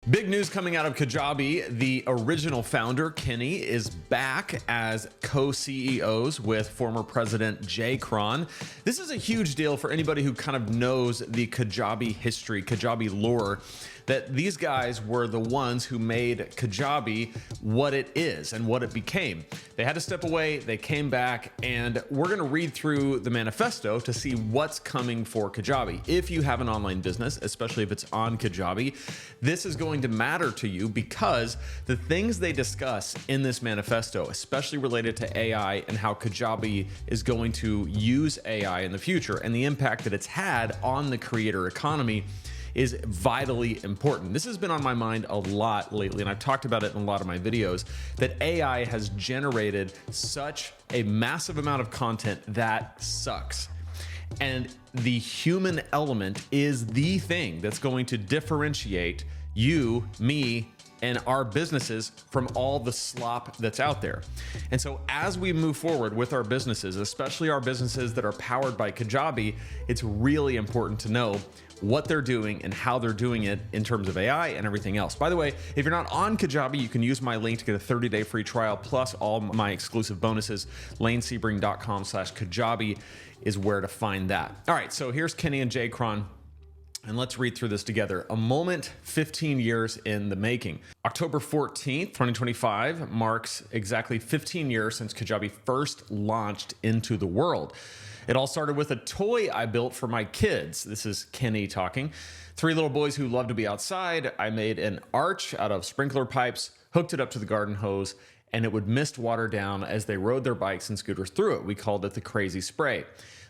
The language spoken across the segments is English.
Big news coming out of Kajabi. The original founder, Kenny, is back as co-CEOs with former president Jay Cron. This is a huge deal for anybody who kind of knows the Kajabi history, Kajabi lore, that these guys were the ones who made Kajabi what it is and what it became. They had to step away, they came back, and we're gonna read through the manifesto to see what's coming for Kajabi. If you have an online business, especially if it's on Kajabi, this is going to matter to you because the things they discuss in this manifesto, especially related to AI and how Kajabi is going to use AI in the future and the impact that it's had on the creator economy, is vitally important. This has been on my mind a lot lately, and I've talked about it in a lot of my videos, that AI has generated such a massive amount of content that sucks. And the human element is the thing that's going to differentiate you, me, and our businesses from all the slop that's out there. And so as we move forward with our businesses, especially our businesses that are powered by Kajabi, it's really important to know what they're doing and how they're doing it in terms of AI and everything else. By the way, if you're not on Kajabi, you can use my link to get a 30-day free trial plus all my exclusive bonuses. lanesebring.com/Kajabi is where to find that. All right, so here's Kenny and Jay Cron, and let's read through this together. A moment 15 years in the making. October 14th, 2025 marks exactly 15 years since Kajabi first launched into the world. It all started with a toy I built for my kids. This is Kenny talking. 3 little boys who love to be outside. I made an arch out of sprinkler pipes, hooked it up to the garden hose, and it would mist water down as they rode their bikes and scooters through it. We called it the Crazy Spray.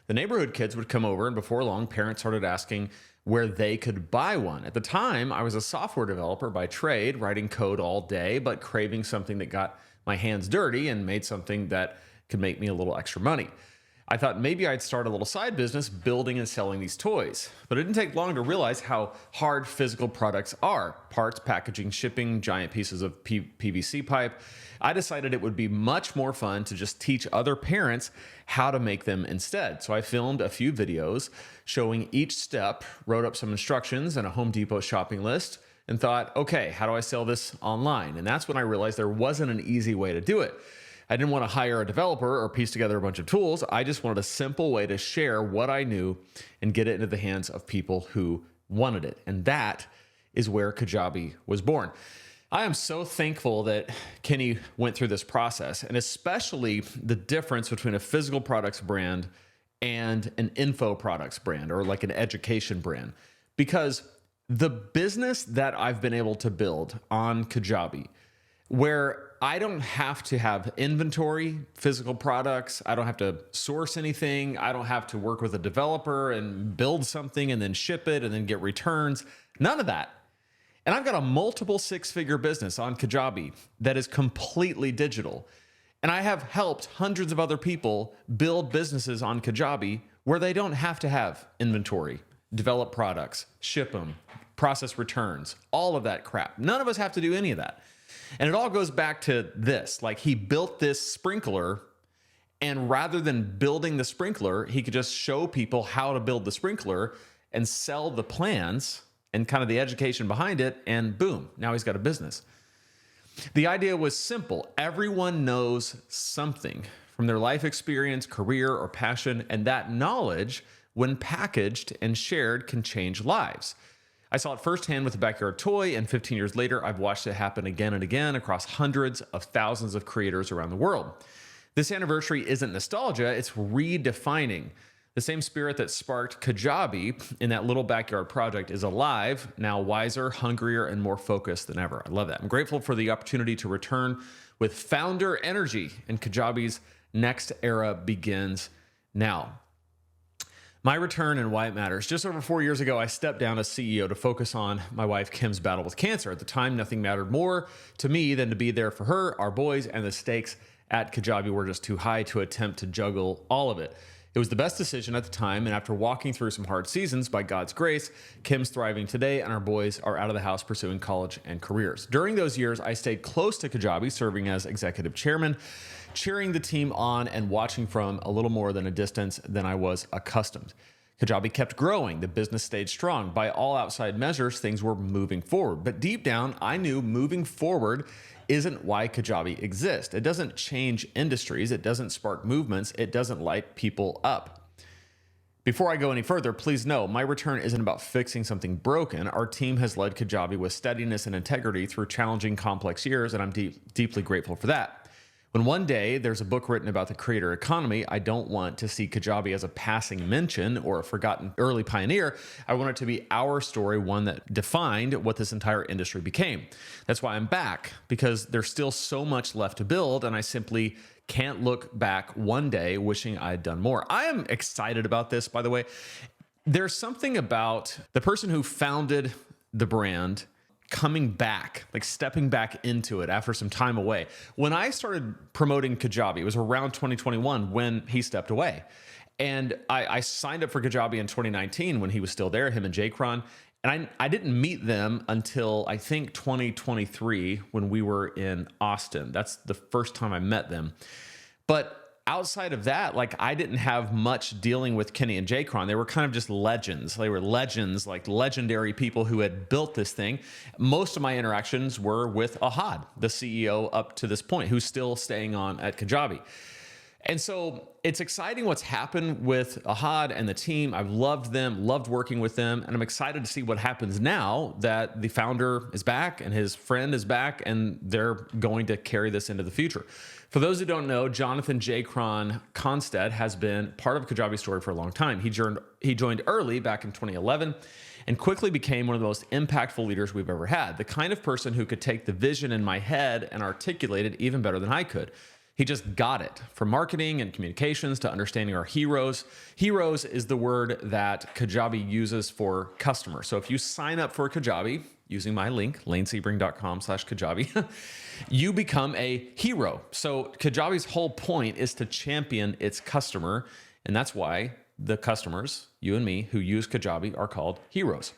The neighborhood kids would come over, and before long, parents started asking where they could buy one. At the time, I was a software developer by trade, writing code all day, but craving something that got my hands dirty and made something that could make me a little extra money. I thought maybe I'd start a little side business building and selling these toys. But it didn't take long to realize how hard physical products are. Parts, packaging, shipping, giant pieces of PVC pipe. I decided it would be much more fun to just teach other parents how to make them instead. So I filmed a few videos showing each step, wrote up some instructions and a Home Depot shopping list, and thought, okay, how do I sell this online? And that's when I realized there wasn't an easy way to do it. I didn't want to hire a developer or piece together a bunch of tools. I just wanted a simple way to share what I knew and get it into the hands of people who wanted it. And that is where Kajabi was born. I am so thankful that Kenny went through this process, and especially the difference between a physical products brand and an info products brand, or like an education brand. Because the business that I've been able to build on Kajabi, where I don't have to have inventory, physical products. I don't have to source anything. I don't have to work with a developer and build something and then ship it and then get returns. None of that. And I've got a multiple 6-figure business on Kajabi that is completely digital. And I have helped hundreds of other people build businesses on Kajabi where they don't have to have inventory, develop products, ship them, process returns, all of that crap. None of us have to do any of that. And it all goes back to this, like he built this sprinkler, and rather than building the sprinkler, he could just show people how to build the sprinkler and sell the plans and kind of the education behind it, and boom, now he's got a business. The idea was simple. Everyone knows something from their life experience, career, or passion, and that knowledge, when packaged and shared, can change lives. I saw it firsthand with the backyard toy, and 15 years later, I've watched it happen again and again across hundreds of thousands of creators around the world. This anniversary isn't nostalgia, it's redefining. The same spirit that sparked Kajabi in that little backyard project is alive, now wiser, hungrier, and more focused than ever. I love that. I'm grateful for the opportunity to return with founder energy, and Kajabi's next era begins now. My return and why it matters. Just over 4 years ago, I stepped down as CEO to focus on my wife Kim's battle with cancer. At the time, nothing mattered more to me than to be there for her, our boys, and the stakes at Kajabi were just too high to attempt to juggle all of it. It was the best decision at the time, and after walking through some hard seasons, by God's grace, Kim's thriving today, and our boys are out of the house pursuing college and careers. During those years, I stayed close to Kajabi, serving as executive chairman, cheering the team on and watching from a little more than a distance than I was accustomed. Kajabi kept growing. The business stayed strong. By all outside measures, things were moving forward. But deep down, I knew moving forward isn't why Kajabi exists. It doesn't change industries. It doesn't spark movements. It doesn't light people up. Before I go any further, please know my return isn't about fixing something broken. Our team has led Kajabi with steadiness and integrity through challenging, complex years, and I'm deeply grateful for that. When one day there's a book written about the creator economy, I don't want to see Kajabi as a passing mention or a forgotten early pioneer. I want it to be our story, one that defined what this entire industry became. That's why I'm back, because there's still so much left to build, and I simply can't look back one day wishing I'd done more. I am excited about this, by the way. There's something about the person who founded the brand coming back, like stepping back into it after some time away. When I started promoting Kajabi, it was around 2021 when he stepped away. And I signed up for Kajabi in 2019 when he was still there, him and Jaycron. And I didn't meet them until I think 2023 when we were in Austin. That's the first time I met them. But outside of that, like, I didn't have much dealing with Kenny and Jaycron. They were kind of just legends. They were legends, like legendary people who had built this thing. Most of my interactions were with Ahad, the CEO up to this point, who's still staying on at Kajabi. And so it's exciting what's happened with Ahad and the team. I've loved them, loved working with them, and I'm excited to see what happens now that the founder is back and his friend is back, and they're going to carry this into the future. For those who don't know, Jonathan Jaycron Constead has been part of Kajabi's story for a long time. He joined early back in 2011 and quickly became one of the most impactful leaders we've ever had, the kind of person who could take the vision in my head and articulate it even better than I could. He just got it, from marketing and communications to understanding our heroes. Heroes is the word that Kajabi uses for customers. So if you sign up for Kajabi using my link, lanesebring.com/Kajabi, you become a hero. So Kajabi's whole point is to champion its customer. And that's why the customers, you and me, who use Kajabi are called heroes.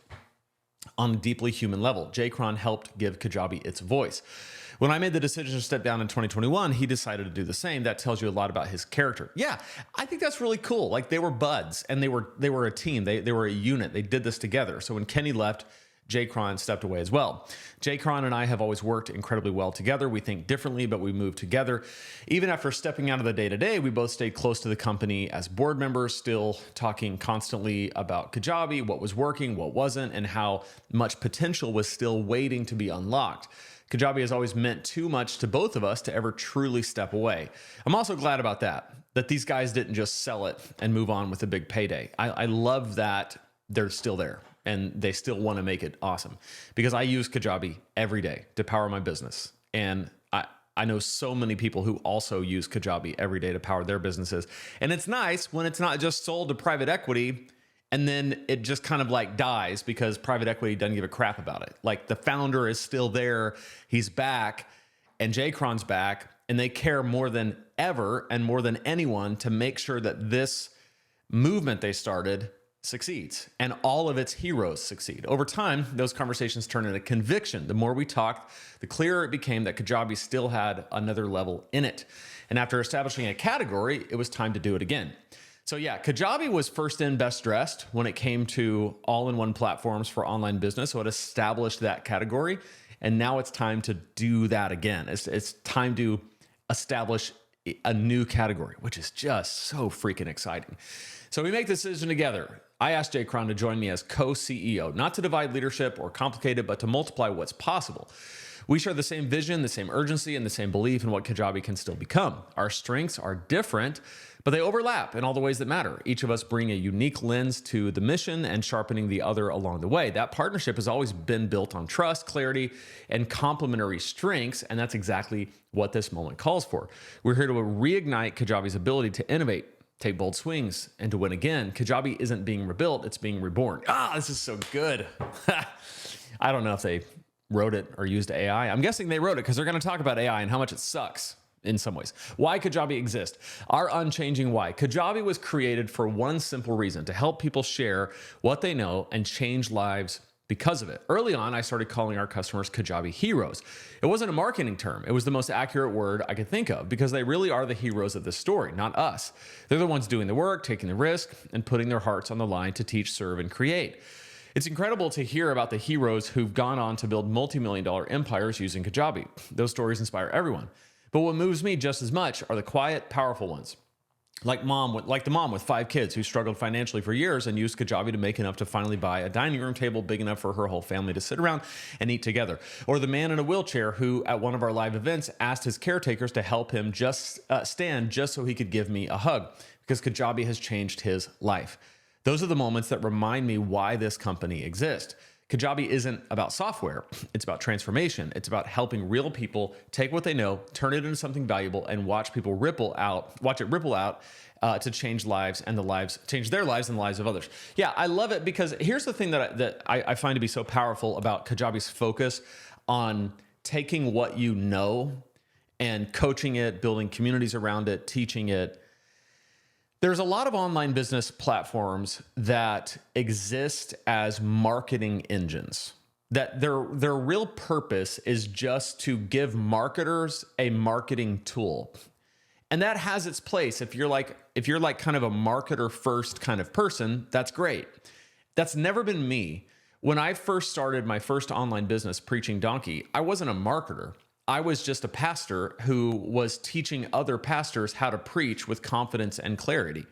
On a deeply human level, Jaycron helped give Kajabi its voice. When I made the decision to step down in 2021, he decided to do the same. That tells you a lot about his character. Yeah, I think that's really cool. Like, they were buds, and they were a team. They were a unit. They did this together. So when Kenny left, Jaycron stepped away as well. Jaycron and I have always worked incredibly well together. We think differently, but we move together. Even after stepping out of the day-to-day, we both stayed close to the company as board members, still talking constantly about Kajabi, what was working, what wasn't, and how much potential was still waiting to be unlocked. Kajabi has always meant too much to both of us to ever truly step away. I'm also glad about that these guys didn't just sell it and move on with a big payday. I love that they're still there and they still want to make it awesome, because I use Kajabi every day to power my business. And I know so many people who also use Kajabi every day to power their businesses. And it's nice when it's not just sold to private equity and then it just kind of like dies because private equity doesn't give a crap about it. Like, the founder is still there, he's back, and Jaycron's back, and they care more than ever and more than anyone to make sure that this movement they started succeeds and all of its heroes succeed. Over time, those conversations turned into conviction. The more we talked, the clearer it became that Kajabi still had another level in it. And after establishing a category, it was time to do it again. So yeah, Kajabi was first in, best dressed when it came to all-in-one platforms for online business. So it established that category. And now it's time to do that again. It's time to establish a new category, which is just so freaking exciting. So we make the decision together. I asked Jaycron to join me as co-CEO, not to divide leadership or complicate it, but to multiply what's possible. We share the same vision, the same urgency, and the same belief in what Kajabi can still become. Our strengths are different, but they overlap in all the ways that matter. Each of us bring a unique lens to the mission and sharpening the other along the way. That partnership has always been built on trust, clarity, and complementary strengths, and that's exactly what this moment calls for. We're here to reignite Kajabi's ability to innovate, take bold swings, and to win again. Kajabi isn't being rebuilt, it's being reborn. This is so good. I don't know if they wrote it or used AI. I'm guessing they wrote it because they're going to talk about AI and how much it sucks in some ways. Why Kajabi exists. Our unchanging why. Kajabi was created for one simple reason: to help people share what they know and change lives because of it. Early on, I started calling our customers Kajabi Heroes. It wasn't a marketing term. It was the most accurate word I could think of because they really are the heroes of this story, not us. They're the ones doing the work, taking the risk, and putting their hearts on the line to teach, serve, and create. It's incredible to hear about the heroes who've gone on to build multi-million-dollar empires using Kajabi. Those stories inspire everyone. But what moves me just as much are the quiet, powerful ones. Like the mom with 5 kids who struggled financially for years and used Kajabi to make enough to finally buy a dining room table big enough for her whole family to sit around and eat together. Or the man in a wheelchair who, at one of our live events, asked his caretakers to help him stand just so he could give me a hug because Kajabi has changed his life. Those are the moments that remind me why this company exists. Kajabi isn't about software. It's about transformation. It's about helping real people take what they know, turn it into something valuable, and watch it ripple out to change change their lives and the lives of others. Yeah, I love it because here's the thing that I find to be so powerful about Kajabi's focus on taking what you know and coaching it, building communities around it, teaching it. There's a lot of online business platforms that exist as marketing engines, that their real purpose is just to give marketers a marketing tool. And that has its place. If you're like kind of a marketer first kind of person, that's great. That's never been me. When I first started my first online business, Preaching Donkey, I wasn't a marketer. I was just a pastor who was teaching other pastors how to preach with confidence and clarity.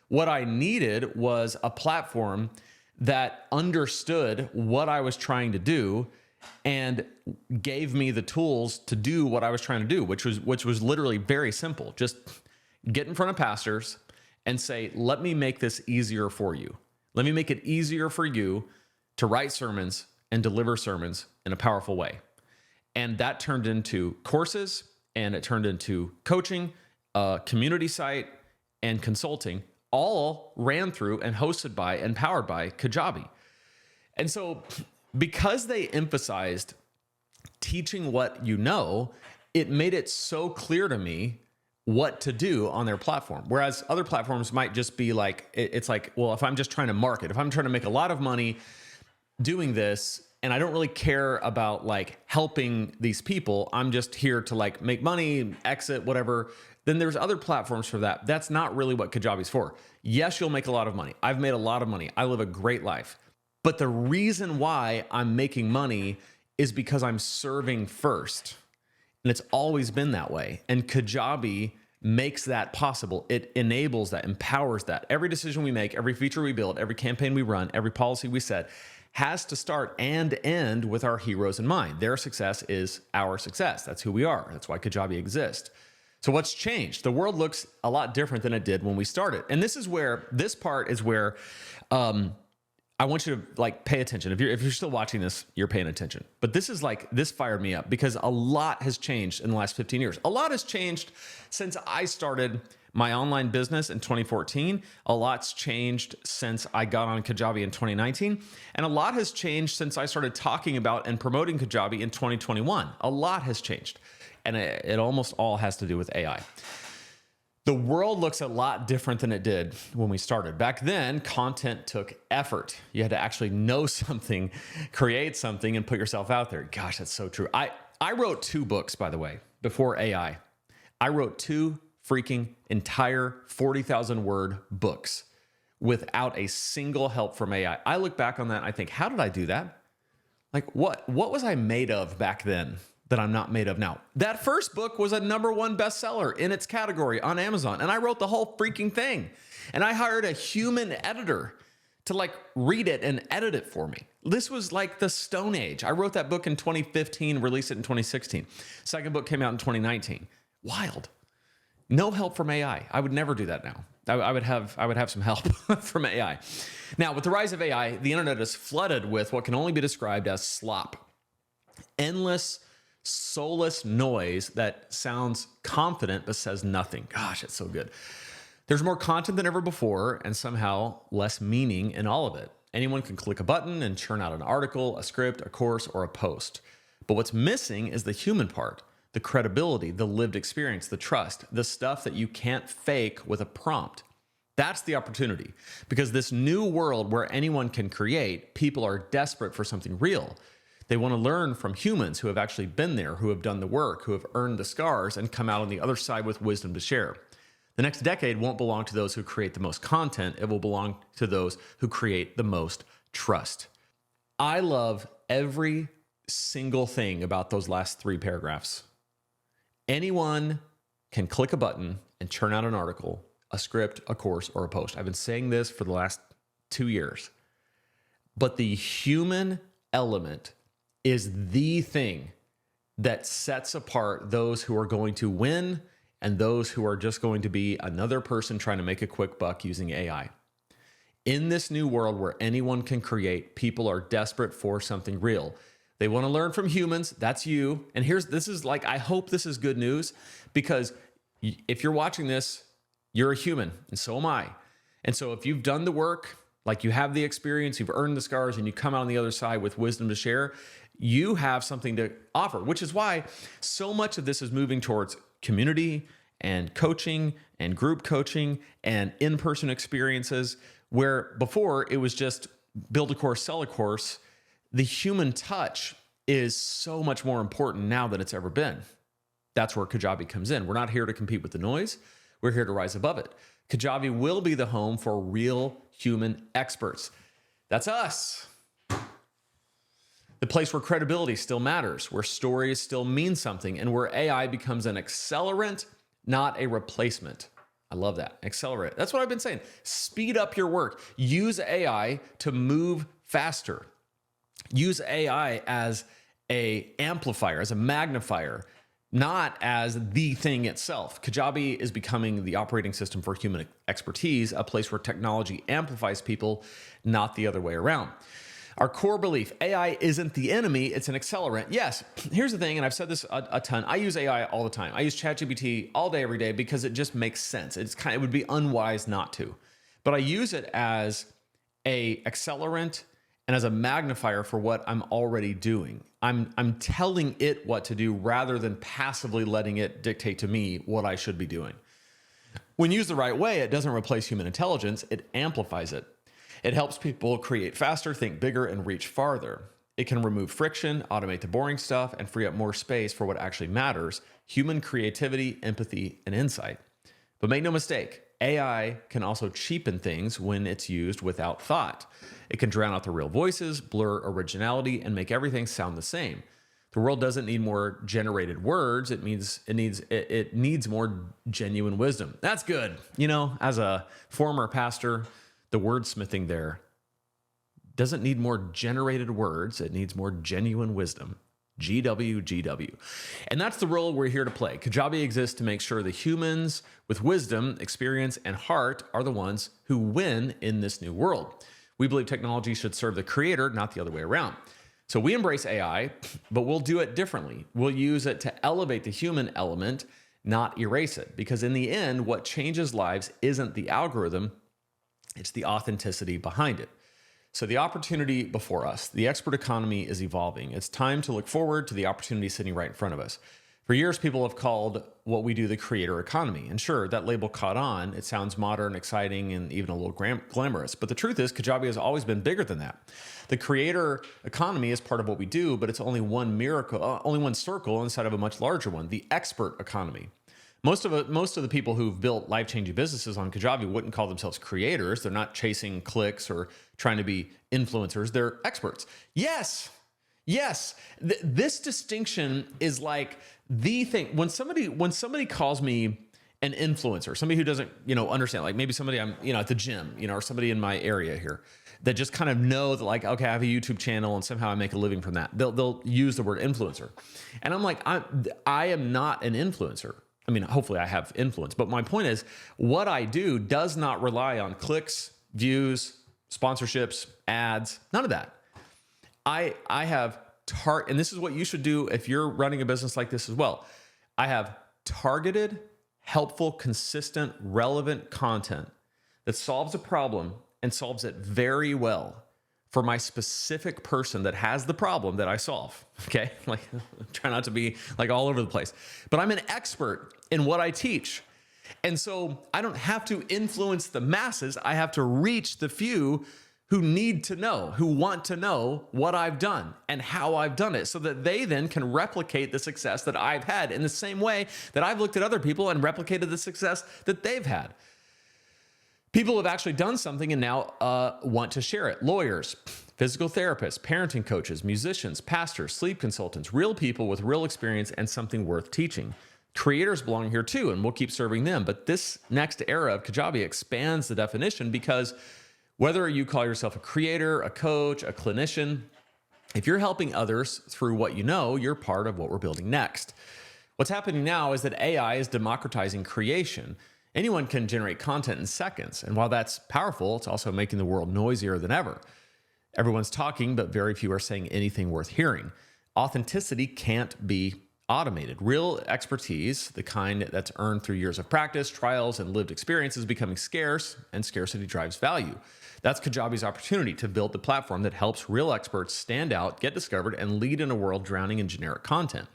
What I needed was a platform that understood what I was trying to do and gave me the tools to do what I was trying to do, which was literally very simple. Just get in front of pastors and say, let me make this easier for you. Let me make it easier for you to write sermons and deliver sermons in a powerful way. And that turned into courses, and it turned into coaching, a community site, and consulting, all ran through and hosted by and powered by Kajabi. And so because they emphasized teaching what you know, it made it so clear to me what to do on their platform. Whereas other platforms might just be like, it's like, well, if I'm just trying to market, if I'm trying to make a lot of money doing this, and I don't really care about like helping these people, I'm just here to like make money, exit, whatever, then there's other platforms for that. That's not really what Kajabi's for. Yes, you'll make a lot of money. I've made a lot of money. I live a great life. But the reason why I'm making money is because I'm serving first. And it's always been that way. And Kajabi makes that possible. It enables that, empowers that. Every decision we make, every feature we build, every campaign we run, every policy we set has to start and end with our heroes in mind. Their success is our success. That's who we are. That's why Kajabi exists. So what's changed? The world looks a lot different than it did when we started. And this part is where I want you to like pay attention. If you're still watching this, you're paying attention. But this fired me up because a lot has changed in the last 15 years. A lot has changed since I started my online business in 2014. A lot's changed since I got on Kajabi in 2019. And a lot has changed since I started talking about and promoting Kajabi in 2021. A lot has changed. And it almost all has to do with AI. The world looks a lot different than it did when we started. Back then, content took effort. You had to actually know something, create something, and put yourself out there. Gosh, that's so true. I wrote 2 books, by the way, before AI. I wrote 2 freaking entire 40,000 word books without a single help from AI. I look back on that and I think, how did I do that? Like, what was I made of back then that I'm not made of now? That first book was a #1 bestseller in its category on Amazon. And I wrote the whole freaking thing. And I hired a human editor to like read it and edit it for me. This was like the Stone Age. I wrote that book in 2015, released it in 2016. Second book came out in 2019. Wild. No help from AI. I would never do that now. I would have some help from AI. Now, with the rise of AI, the internet is flooded with what can only be described as slop. Endless, soulless noise that sounds confident but says nothing. Gosh, it's so good. There's more content than ever before and somehow less meaning in all of it. Anyone can click a button and churn out an article, a script, a course, or a post. But what's missing is the human part, the credibility, the lived experience, the trust, the stuff that you can't fake with a prompt. That's the opportunity, because this new world where anyone can create, people are desperate for something real. They want to learn from humans who have actually been there, who have done the work, who have earned the scars and come out on the other side with wisdom to share. The next decade won't belong to those who create the most content. It will belong to those who create the most trust. I love every single thing about those last 3 paragraphs. Anyone can click a button and churn out an article, a script, a course, or a post. I've been saying this for the last 2 years. But the human element is the thing that sets apart those who are going to win and those who are just going to be another person trying to make a quick buck using AI. In this new world where anyone can create, people are desperate for something real. They want to learn from humans. That's you. And I hope this is good news, because if you're watching this, you're a human, and so am I. And so if you've done the work, like you have the experience, you've earned the scars, and you come out on the other side with wisdom to share, you have something to offer, which is why so much of this is moving towards community and coaching and group coaching and in-person experiences, where before it was just build a course, sell a course. The human touch is so much more important now than it's ever been. That's where Kajabi comes in. We're not here to compete with the noise. We're here to rise above it. Kajabi will be the home for real human experts. That's us. The place where credibility still matters, where stories still mean something, and where AI becomes an accelerant, not a replacement. I love that. Accelerate. That's what I've been saying. Speed up your work. Use AI to move faster. Use AI as an amplifier, as a magnifier, not as the thing itself. Kajabi is becoming the operating system for human expertise, a place where technology amplifies people, not the other way around. Our core belief, AI isn't the enemy, it's an accelerant. Yes, here's the thing, and I've said this a ton. I use AI all the time. I use ChatGPT all day, every day, because it just makes sense. It would be unwise not to. But I use it as a accelerant and as a magnifier for what I'm already doing. I'm telling it what to do rather than passively letting it dictate to me what I should be doing. When used the right way, it doesn't replace human intelligence, it amplifies it. It helps people create faster, think bigger, and reach farther. It can remove friction, automate the boring stuff, and free up more space for what actually matters: human creativity, empathy, and insight. But make no mistake, AI can also cheapen things when it's used without thought. It can drown out the real voices, blur originality, and make everything sound the same. The world doesn't need more generated words. It needs more genuine wisdom. That's good. You know, as a former pastor, the wordsmithing there doesn't need more generated words. It needs more genuine wisdom. GW. And that's the role we're here to play. Kajabi exists to make sure the humans with wisdom, experience, and heart are the ones who win in this new world. We believe technology should serve the creator, not the other way around. So we embrace AI, but we'll do it differently. We'll use it to elevate the human element, not erase it. Because in the end, what changes lives isn't the algorithm, it's the authenticity behind it. So the opportunity before us, the expert economy is evolving. It's time to look forward to the opportunity sitting right in front of us. For years, people have called what we do the creator economy. And sure, that label caught on. It sounds modern, exciting, and even a little glamorous. But the truth is, Kajabi has always been bigger than that. The creator economy is part of what we do, but it's only one circle inside of a much larger one, the expert economy. Most of the people who've built life-changing businesses on Kajabi wouldn't call themselves creators. They're not chasing clicks or trying to be influencers. They're experts. Yes. This distinction is like the thing. When somebody calls me an influencer, somebody who doesn't, understand, like maybe somebody I'm, at the gym, or somebody in my area here that just kind of know that, like, okay, I have a YouTube channel and somehow I make a living from that. They'll use the word influencer. And I'm like, I am not an influencer. I mean, hopefully I have influence, but my point is what I do does not rely on clicks, views, sponsorships, ads, none of that. I have and this is what you should do if you're running a business like this as well. I have targeted, helpful, consistent, relevant content that solves a problem and solves it very well for my specific person that has the problem that I solve. Okay. Like, try not to be like all over the place, but I'm an expert in what I teach. And so I don't have to influence the masses. I have to reach the few who need to know, who want to know what I've done and how I've done it, so that they then can replicate the success that I've had in the same way that I've looked at other people and replicated the success that they've had. People have actually done something and now want to share it. Lawyers, physical therapists, parenting coaches, musicians, pastors, sleep consultants, real people with real experience and something worth teaching. Creators belong here too, and we'll keep serving them. But this next era of Kajabi expands the definition, because whether you call yourself a creator, a coach, a clinician, if you're helping others through what you know, you're part of what we're building next. What's happening now is that AI is democratizing creation. Anyone can generate content in seconds. And while that's powerful, it's also making the world noisier than ever. Everyone's talking, but very few are saying anything worth hearing. Authenticity can't be automated. Real expertise, the kind that's earned through years of practice, trials, and lived experience, is becoming scarce, and scarcity drives value. That's Kajabi's opportunity to build the platform that helps real experts stand out, get discovered, and lead in a world drowning in generic content.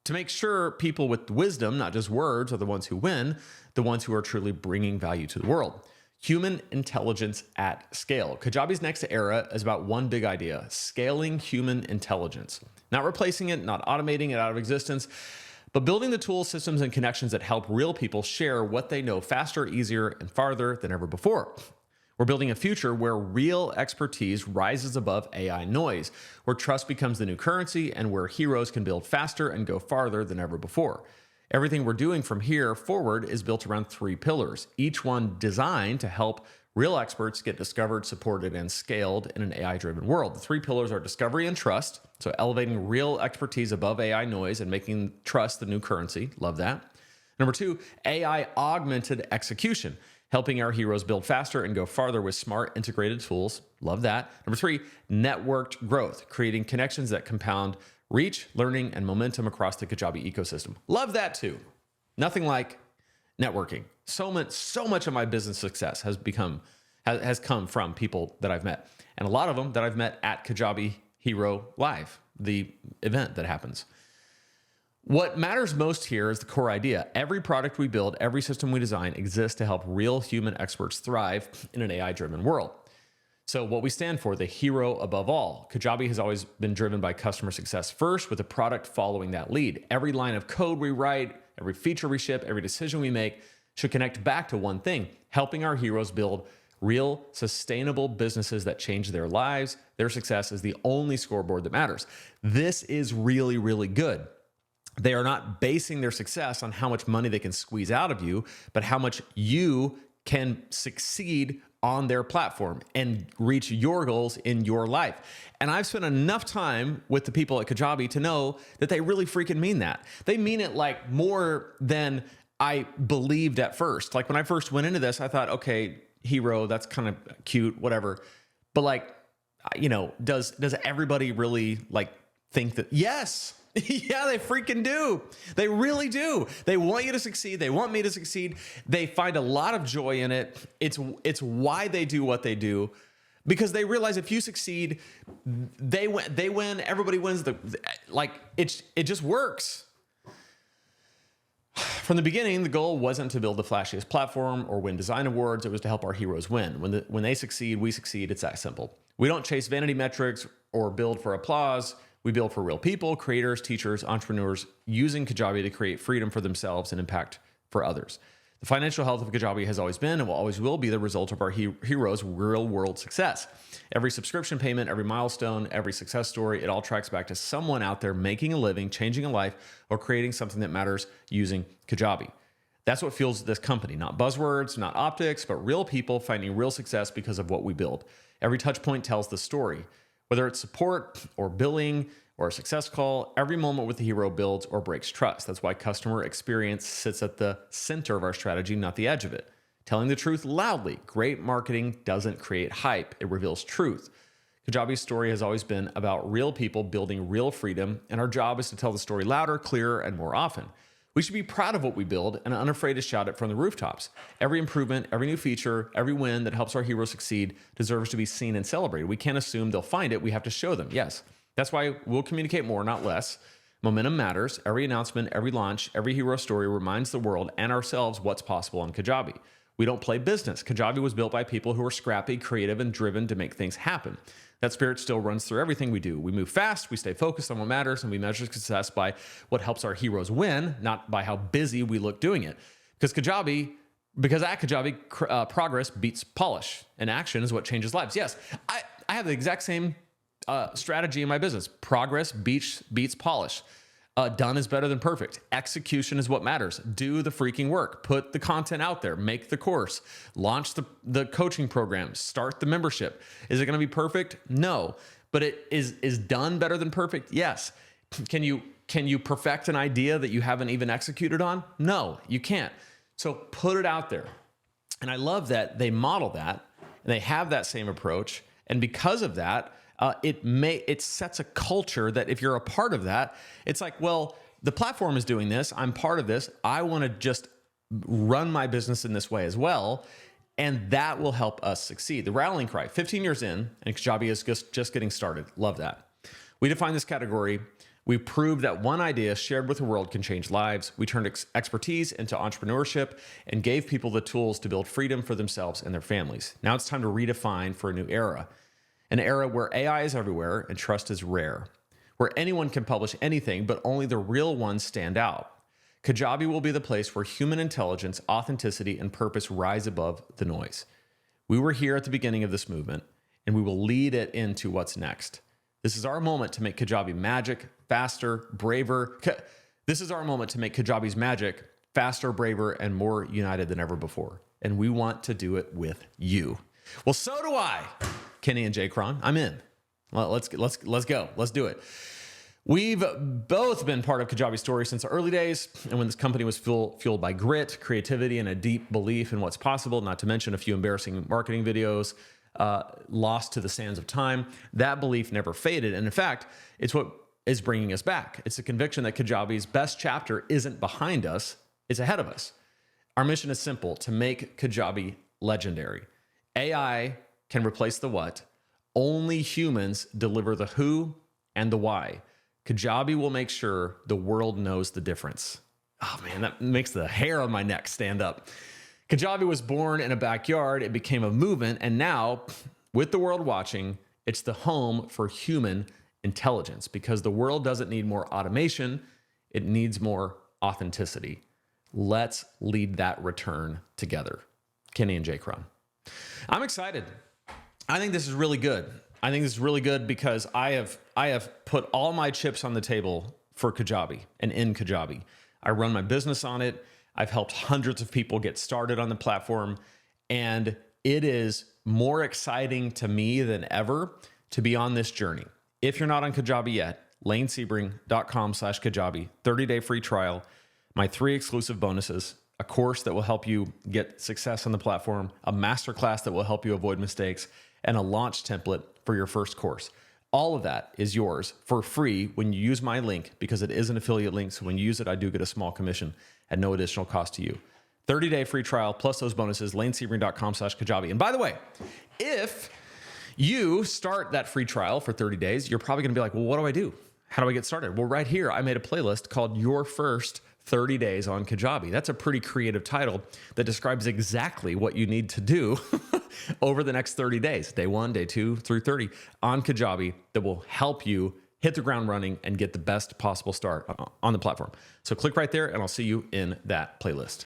To make sure people with wisdom, not just words, are the ones who win, the ones who are truly bringing value to the world. Human intelligence at scale. Kajabi's next era is about one big idea: scaling human intelligence. Not replacing it, not automating it out of existence, but building the tools, systems, and connections that help real people share what they know faster, easier, and farther than ever before. We're building a future where real expertise rises above AI noise, where trust becomes the new currency, and where heroes can build faster and go farther than ever before. Everything we're doing from here forward is built around 3 pillars, each one designed to help real experts get discovered, supported, and scaled in an AI-driven world. The 3 pillars are discovery and trust, so elevating real expertise above AI noise and making trust the new currency. Love that. Number 2, AI-augmented execution, helping our heroes build faster and go farther with smart integrated tools. Love that. Number 3, networked growth, creating connections that compound reach, learning, and momentum across the Kajabi ecosystem. Love that too. Nothing like networking. So much of my business success has come from people that I've met, and a lot of them that I've met at Kajabi Hero Live, the event that happens. What matters most here is the core idea. Every product we build, every system we design exists to help real human experts thrive in an AI-driven world. So what we stand for, the hero above all. Kajabi has always been driven by customer success first, with the product following that lead. Every line of code we write, every feature we ship, every decision we make should connect back to one thing: helping our heroes build real, sustainable businesses that change their lives. Their success is the only scoreboard that matters. This is really, really good. They are not basing their success on how much money they can squeeze out of you, but how much you can succeed on their platform and reach your goals in your life. And I've spent enough time with the people at Kajabi to know that they really freaking mean that. They mean it like more than I believed at first. Like when I first went into this, I thought, okay, hero, that's kind of cute, whatever. But like, you know, does everybody really like think that? Yes. Yeah, they freaking do. They really do. They want you to succeed. They want me to succeed. They find a lot of joy in it. It's why they do what they do, because they realize if you succeed, they win, everybody wins. It just works. From the beginning, the goal wasn't to build the flashiest platform or win design awards. It was to help our heroes win. When they succeed, we succeed. It's that simple. We don't chase vanity metrics or build for applause. We build for real people, creators, teachers, entrepreneurs, using Kajabi to create freedom for themselves and impact for others. The financial health of Kajabi has always been and will always will be the result of our heroes' real-world success. Every subscription payment, every milestone, every success story, it all tracks back to someone out there making a living, changing a life, or creating something that matters using Kajabi. That's what fuels this company. Not buzzwords, not optics, but real people finding real success because of what we build. Every touch point tells the story. Whether it's support or billing or a success call, every moment with the hero builds or breaks trust. That's why customer experience sits at the center of our strategy, not the edge of it. Telling the truth loudly. Great marketing doesn't create hype. It reveals truth. Kajabi's story has always been about real people building real freedom, and our job is to tell the story louder, clearer, and more often. We should be proud of what we build and unafraid to shout it from the rooftops. Every improvement, every new feature, every win that helps our heroes succeed deserves to be seen and celebrated. We can't assume they'll find it. We have to show them. Yes. That's why we'll communicate more, not less. Momentum matters. Every announcement, every launch, every hero story reminds the world and ourselves what's possible on Kajabi. We don't play business. Kajabi was built by people who are scrappy, creative, and driven to make things happen. That spirit still runs through everything we do. We move fast, we stay focused on what matters, and we measure success by what helps our heroes win, not by how busy we look doing it. Because at Kajabi, progress beats polish, and action is what changes lives. Yes, I have the exact same strategy in my business. Progress beats polish. Done is better than perfect. Execution is what matters. Do the freaking work. Put the content out there. Make the course. Launch the coaching program. Start the membership. Is it going to be perfect? No. But it is done better than perfect? Yes. Can you perfect an idea that you haven't even executed on? No, you can't. So put it out there. And I love that they model that and they have that same approach. And because of that, it sets a culture that if you're a part of that, it's like, well, the platform is doing this. I'm part of this. I want to just run my business in this way as well. And that will help us succeed. The rallying cry, 15 years in, and Kajabi is just getting started. Love that. We define this category. We proved that one idea shared with the world can change lives. We turned expertise into entrepreneurship and gave people the tools to build freedom for themselves and their families. Now it's time to redefine for a new era. An era where AI is everywhere and trust is rare, where anyone can publish anything, but only the real ones stand out. Kajabi will be the place where human intelligence, authenticity, and purpose rise above the noise. We were here at the beginning of this movement, and we will lead it into what's next. This is our moment to make Kajabi magic, faster, braver. This is our moment to make Kajabi's magic faster, braver, and more united than ever before. And we want to do it with you. Well, so do I. Kenny and Jay Cron, I'm in. Well, let's go. Let's do it. We've both been part of Kajabi's story since the early days, and when this company was fueled by grit, creativity, and a deep belief in what's possible, not to mention a few embarrassing marketing videos lost to the sands of time, that belief never faded. And in fact, it's what is bringing us back. It's a conviction that Kajabi's best chapter isn't behind us, it's ahead of us. Our mission is simple: to make Kajabi legendary. AI can replace the what. Only humans deliver the who and the why. Kajabi will make sure the world knows the difference. Oh man, that makes the hair on my neck stand up. Kajabi was born in a backyard. It became a movement. And now, with the world watching, it's the home for human intelligence, because the world doesn't need more automation. It needs more authenticity. Let's lead that return together. Kenny and Jay Cron. I'm excited. I think this is really good. I think this is really good because I have put all my chips on the table for Kajabi and in Kajabi. I run my business on it. I've helped hundreds of people get started on the platform, and it is more exciting to me than ever to be on this journey. If you're not on Kajabi yet, lanesebring.com/Kajabi, 30-day free trial, my 3 exclusive bonuses, a course that will help you get success on the platform, a masterclass that will help you avoid mistakes, and a launch template for your first course. All of that is yours for free when you use my link, because it is an affiliate link. So when you use it, I do get a small commission at no additional cost to you. 30-day free trial plus those bonuses, lanesebring.com/Kajabi. And by the way, if you start that free trial for 30 days, you're probably going to be like, well, what do I do? How do I get started? Well, right here, I made a playlist called Your First 30 Days on Kajabi. That's a pretty creative title that describes exactly what you need to do over the next 30 days, day 1, day 2, through 30 on Kajabi, that will help you hit the ground running and get the best possible start on the platform. So click right there and I'll see you in that playlist.